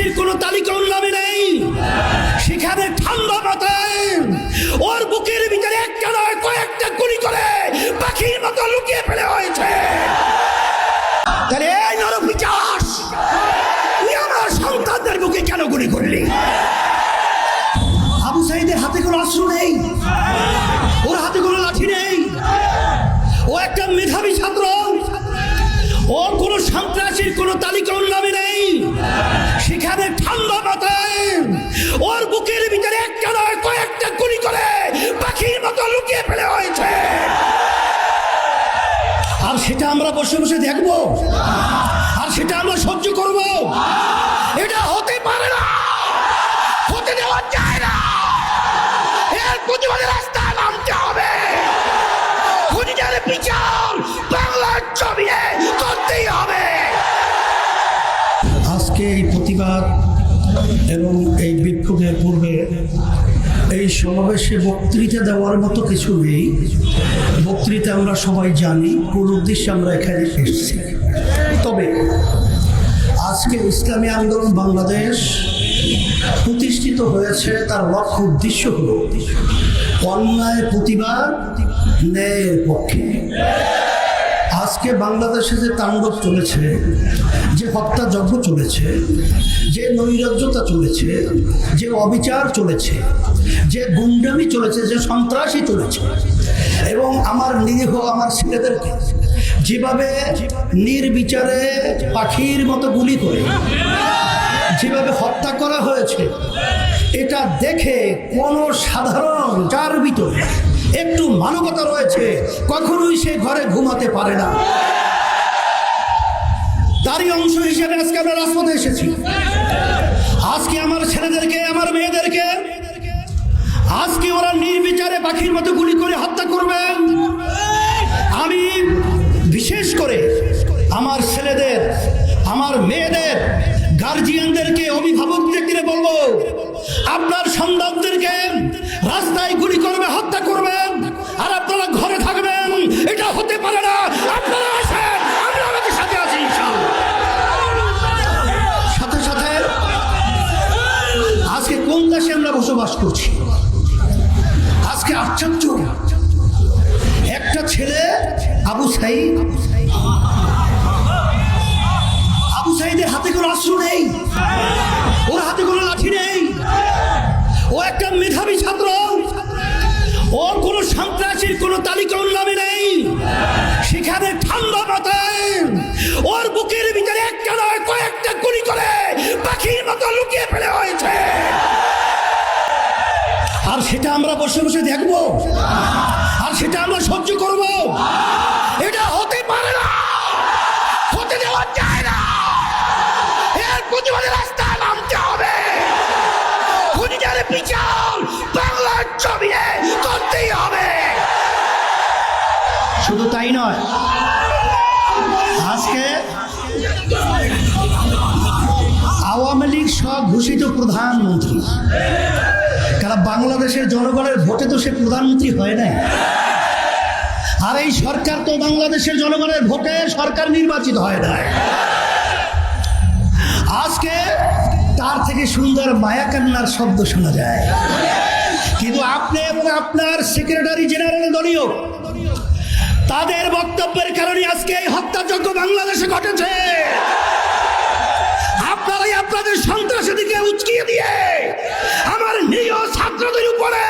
সন্ত্রাসীর কোনো তালিকা ওর নামে নেই। সেখানে ঠান্ডা মাথায় ওর বুকের ভিতরে একটা নয় কয়েকটা গুলি করে পাখির মতো লুকিয়ে ফেলে হয়েছে। তাহলে এই নরপিশাচ, তুই আমার সন্তানদের বুকে কেন গুলি করলি? আবু সাঈদের হাতে কোনো অস্ত্র নেই, ওর হাতে কোনো লাঠি নেই, ও একটা মেধাবী ছাত্র, ওর কোনো সন্ত্রাসীর কোনো তালিকা ওর নামে নেই। সেখানে ঠান্ডা মাথায় ওর বুকের ভিতরে একটা নয় কয়েকটা গুলি করে পাখির মতো লুকিয়ে ফেলে হয়েছে। আর সেটা আমরা বসে বসে দেখবো, আর সেটা আমরা সহ্য করব? এটা হতে পারে না, হতে দেওয়া যায় না। এর প্রতিবাদে রাস্তায় নামতে হবে। খুনিদের বিচার বাংলার জমিনে করতেই হবে। আজকে এই প্রতিবাদ এবং এই বিক্ষোভের পূর্বে এই সমাবেশে বক্তৃতা দেওয়ার মতো কিছু নেই। বক্তৃতা আমরা সবাই জানি কোন উদ্দেশ্যে আমরা এখানে এসেছি। তবে আজকে ইসলামী আন্দোলন বাংলাদেশ প্রতিষ্ঠিত হয়েছে, তার লক্ষ্য উদ্দেশ্য হল অন্যায় প্রতিবাদ, ন্যায়ের পক্ষে। আজকে বাংলাদেশে যে তাণ্ডব চলেছে, যে হত্যাযজ্ঞ চলেছে, যে নৈরাজ্যতা চলেছে, যে অবিচার চলেছে, যে গুন্ডামি চলেছে, যে সন্ত্রাসী চলেছে, এবং আমার নিরীহ আমার ছেলেদেরকে যেভাবে নির্বিচারে পাখির মতো গুলি করে যেভাবে হত্যা করা হয়েছে, এটা দেখে কোনো সাধারণ যার ভিতরে একটু মানবতা রয়েছে কখনোই সে ঘরে ঘুমাতে পারে না। তারই অংশ হিসেবে আজকে আমরা রাজপথে এসেছি। আজকে আমার ছেলেদেরকে, আমার মেয়েদেরকে আজকে ওরা নির্বিচারে পাখির মতো গুলি করে হত্যা করবেন। আমি বিশেষ করে আমার ছেলেদের, আমার মেয়েদের গার্জিয়ানদেরকে, অভিভাবকদেরকে বলবো, আপনার সন্তানদেরকে রাস্তায় গুলি করবে, হত্যা করবেন, আর আপনারা ঘরে থাকবেন। এটা হতে পারে না। আপনারা আসেন, আমরা আমাদের সাথে আছি। সাথে সাথে আজকে কোন দেশে আমরা বসবাস করছি? আজকে আশ্চর্য, একটা ছেলে আবু সাঈদ, আবু সাঈদের হাতে কোনো অস্ত্র নেই, ওর হাতে কোনো লাঠি নেই, ও একটা মেধাবী ছাত্র, ওর কোনো সন্ত্রাসীর কোনো তালিকা ওর নামে নেই। সেখানে ঠান্ডা মাথায় ওর বুকের ভিতরে একটা নয় কয়েকটা গুলি করে পাখির মতো লুকিয়ে ফেলে হয়েছে। আর সেটা আমরা বসে বসে দেখবো, আর সেটা আমরা সহ্য করব? এটা হতে পারে না, হতে দেওয়া যায় না। এর প্রতিবাদে রাস্তায় নামতে হবে। খুনিদের বিচার বাংলার জমিনে করতেই হবে। শুধু তাই নয়, আজকে আওয়ামী লীগ স্বঘোষিত প্রধানমন্ত্রী, কারণ বাংলাদেশের জনগণের ভোটে তো সে প্রধানমন্ত্রী হয় নাই। আর এই সরকার তো বাংলাদেশের জনগণের ভোটে সরকার নির্বাচিত হয় নাই। আজকে তার থেকে সুন্দর মায়া কান্নার শব্দ শোনা যায়। কিন্তু আপনি এবং আপনার সেক্রেটারি জেনারেল দলীয়, তাদের বক্তব্যের কারণে আজকে এই হত্যাযজ্ঞ বাংলাদেশে ঘটেছে। আপনারাই আপনাদের সন্ত্রাসীদেরকে উচকিয়ে দিয়ে আমার নিরীহ ছাত্রদের উপরে,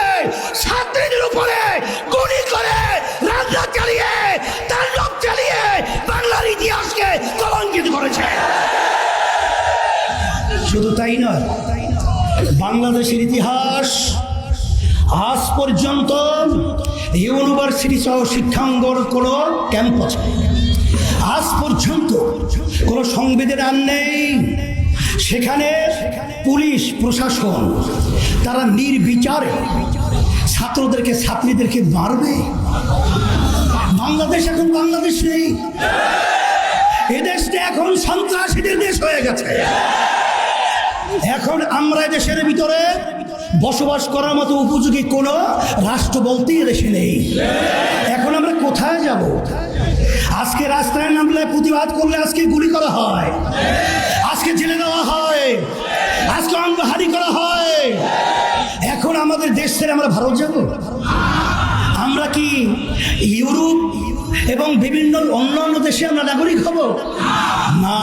ছাত্রীদের উপরে গুলি করে, রান্না চালিয়ে, তাণ্ডব চালিয়ে বাংলার ইতিহাসকে কলঙ্কিত করেছে। শুধু তাই নয়, বাংলাদেশের ইতিহাস আজ পর্যন্ত ইউনিভার্সিটি সহ শিক্ষাঙ্গন কোনো ক্যাম্পাস আজ পর্যন্ত কোনো সংবিধান নেই। সেখানে পুলিশ প্রশাসন তারা নির্বিচারে ছাত্রদেরকে, ছাত্রীদেরকে মারবে। বাংলাদেশ এখন বাংলাদেশ নেই, এদেশটা এখন সন্ত্রাসীদের দেশ হয়ে গেছে। এখন আমরা দেশের ভিতরে বসবাস করার মতো উপযোগী কোনো রাষ্ট্র বলতেই দেশে নেই। এখন আমরা কোথায় যাব? আজকে রাস্তায় নামলে, প্রতিবাদ করলে আজকে গুলি করা হয়, আজকে জেলে দেওয়া হয়, হানাহানি করা হয়। এখন আমাদের দেশ ছেড়ে আমরা ভারত যাব? আমরা কি ইউরোপ এবং বিভিন্ন অন্যান্য দেশে আমরা নাগরিক হব? না,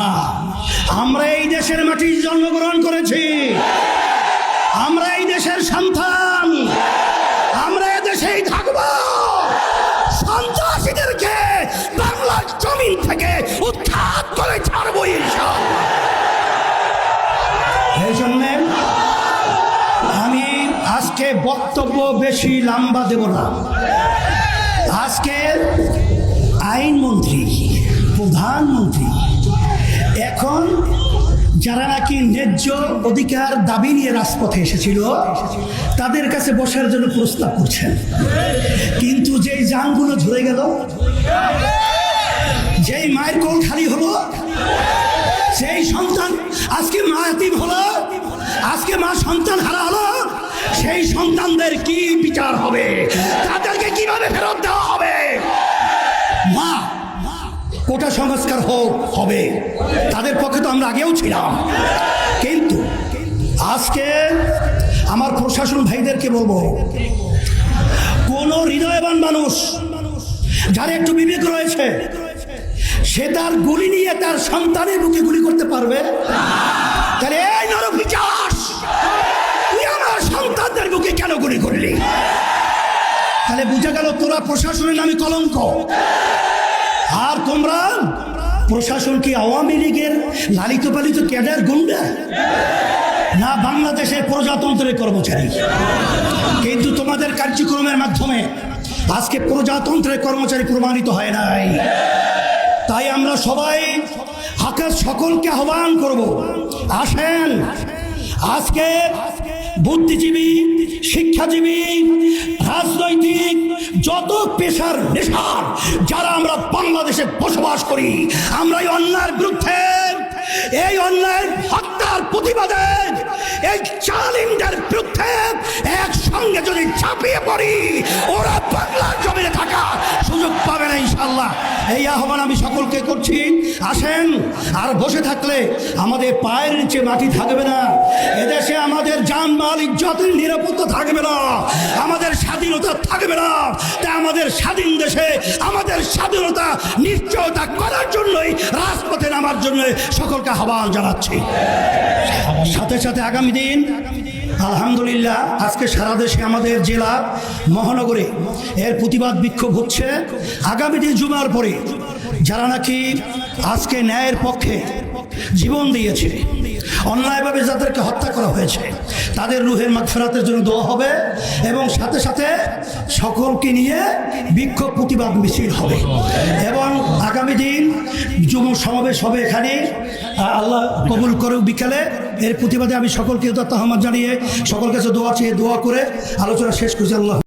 আমরা এই দেশের মাটি জন্মগ্রহণ করেছি, আমরা এই দেশের সন্তান, আমরা এই দেশেই থাকব। সন্ত্রাসীদেরকে বাংলার জমিন থেকে উৎখাত করে ছাড়বো ইনশাআল্লাহ। এই জন্য আমি আজকে বক্তব্য বেশি লম্বা দেব না। আজকে আইনমন্ত্রী, প্রধানমন্ত্রী এখন যারা নাকি ন্যায্য অধিকার দাবি নিয়ে রাজপথে এসেছিল তাদের কাছে বসার জন্য প্রস্তাব করছেন, কিন্তু যেই যানগুলো ঝরে গেল, যেই মায়ের কোল খালি হলো, সেই সন্তান আজকে মা এতিম হলো, আজকে মা সন্তান হারা হলো, সেই সন্তানদের কি বিচার হবে? তাদেরকে কিভাবে ফেরত দেওয়া হবে? মা কোটা সংস্কার হবে, তাদের পক্ষে তো আমরা আগেও ছিলাম, কিন্তু আজকে আমার প্রশাসন ভাইদেরকে বলবো, কোন হৃদয়বান মানুষ যার একটু বিবেক রয়েছে সে তার গুলি নিয়ে তার সন্তানের বুকে গুলি করতে পারবে? তাহলে এই নরপিশাচ, তুই আমার সন্তানদের বুকে কেন গুলি করলি? তাহলে বুঝা গেল তোরা প্রশাসনের নামে কলঙ্ক। আর তোমরা প্রশাসন কি আওয়ামী লীগের লালিত পালিত ক্যাডার গুন্ডা, না বাংলাদেশের প্রজাতন্ত্রের কর্মচারী? কিন্তু তোমাদের কার্যক্রমের মাধ্যমে আজকে প্রজাতন্ত্রের কর্মচারী প্রমাণিত হয় নাই। তাই আমরা সবাই সকলকে আহ্বান করব, আসেন আজকে বুদ্ধিজীবী, শিক্ষাজীবী, রাজনৈতিক যত পেশার নেশার যারা আমরা বাংলাদেশে বসবাস করি, আমরা এই অন্যায়ের বিরুদ্ধে, এই অন্যায়ের হত্যার প্রতিবাদে, এই জালিমদের বিরুদ্ধে একসঙ্গে যদি ঝাঁপিয়ে পড়ি, ওরা বাংলার জমিনে থাকা সুযোগ পাবে না ইনশাআল্লাহ। এই আহ্বান আমি সকলকে করছি, আসেন। আর বসে থাকলে আমাদের পায়ের নিচে মাটি থাকবে না, এদেশে আমাদের জানমাল ইজ্জতের নিরাপত্তা থাকবে না, আমাদের স্বাধীনতা থাকবে না। তাই আমাদের স্বাধীন দেশে আমাদের স্বাধীনতা নিশ্চয়তা করার জন্যই রাজপথে নামার জন্য সকলকে আহ্বান জানাচ্ছি। সাথে সাথে আগামী দিন আলহামদুলিল্লাহ আজকে সারা দেশে আমাদের জেলা, মহানগরে এর প্রতিবাদ বিক্ষোভ হচ্ছে। আগামী দিন জুমার পরে যারা নাকি আজকে ন্যায়ের পক্ষে জীবন দিয়েছে, অন্যায়ভাবে যাদেরকে হত্যা করা হয়েছে, তাদের রুহের মাগফিরাতের জন্য দোয়া হবে, এবং সাথে সাথে সকলকে নিয়ে বিক্ষোভ প্রতিবাদ মিছিল হবে। এবং আগামী দিন যুব সমাবেশ হবে এখানে, আল্লাহ কবুল করে বিকালে। এর প্রতিবাদে আমি সকলকে আহ্বান জানিয়ে সকল কাছে দোয়া চেয়ে দোয়া করে আলোচনা শেষ করছি। আল্লাহ।